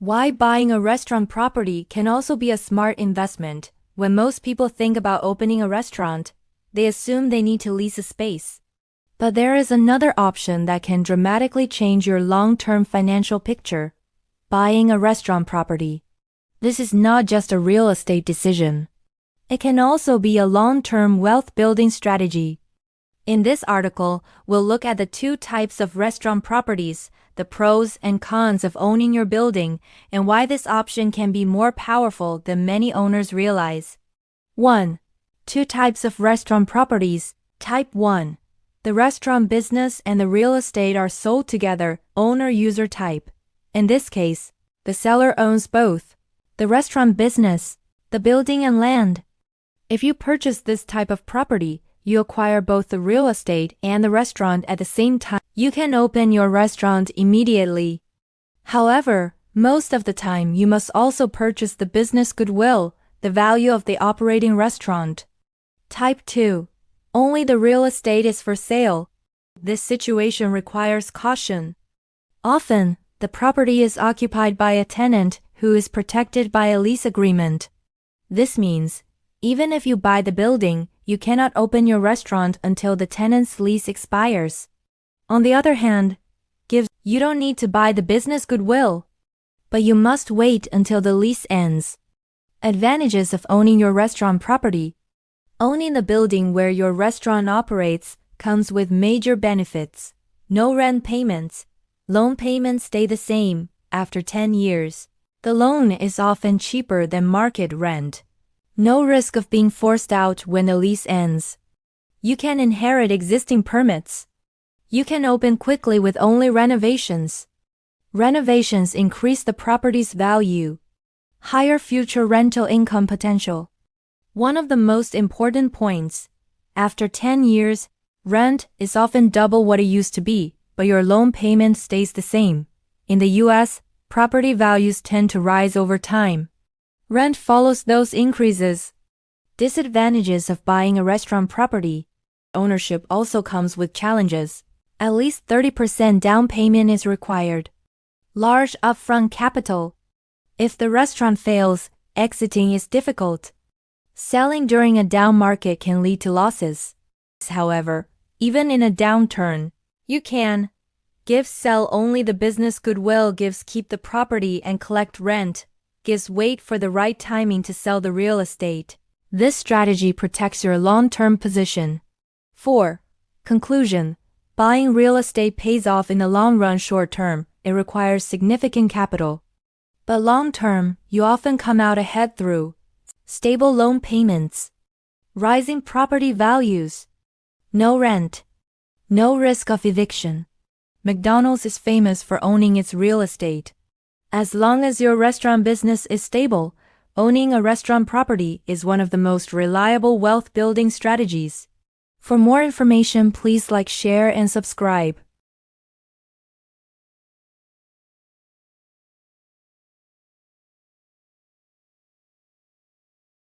Why buying a restaurant property can also be a smart investment. When most people think about opening a restaurant, they assume they need to lease a space. But there is another option that can dramatically change your long-term financial picture: buying a restaurant property. This is not just a real estate decision. It can also be a long-term wealth-building strategy. In this article, we'll look at the two types of restaurant properties, the pros and cons of owning your building, and why this option can be more powerful than many owners realize. 1. Two types of restaurant properties. Type 1. The restaurant business and the real estate are sold together, owner-user type. In this case, the seller owns both: the restaurant business, the building and land. If you purchase this type of property, you acquire both the real estate and the restaurant at the same time. You can open your restaurant immediately. However, most of the time you must also purchase the business goodwill, the value of the operating restaurant. Type 2. Only the real estate is for sale. This situation requires caution. Often, the property is occupied by a tenant who is protected by a lease agreement. This means, even if you buy the building, you cannot open your restaurant until the tenant's lease expires. On the other hand, you don't need to buy the business goodwill, but you must wait until the lease ends. Advantages of owning your restaurant property. Owning the building where your restaurant operates comes with major benefits. No rent payments. Loan payments stay the same after 10 years. The loan is often cheaper than market rent. No risk of being forced out when the lease ends. You can inherit existing permits. You can open quickly with only renovations. Renovations increase the property's value. Higher future rental income potential. One of the most important points: after 10 years, rent is often double what it used to be, but your loan payment stays the same. In the US, property values tend to rise over time. Rent follows those increases. Disadvantages of buying a restaurant property. Ownership also comes with challenges. At least 30% down payment is required. Large upfront capital. If the restaurant fails, exiting is difficult. Selling during a down market can lead to losses. However, even in a downturn, you can sell only the business goodwill, keep the property and collect rent, wait for the right timing to sell the real estate. This strategy protects your long-term position. 4. Conclusion. Buying real estate pays off in the long run. Short term, it requires significant capital. But long term, you often come out ahead through stable loan payments, rising property values, no rent, no risk of eviction. McDonald's is famous for owning its real estate. As long as your restaurant business is stable, owning a restaurant property is one of the most reliable wealth-building strategies. For more information, please like, share, and subscribe.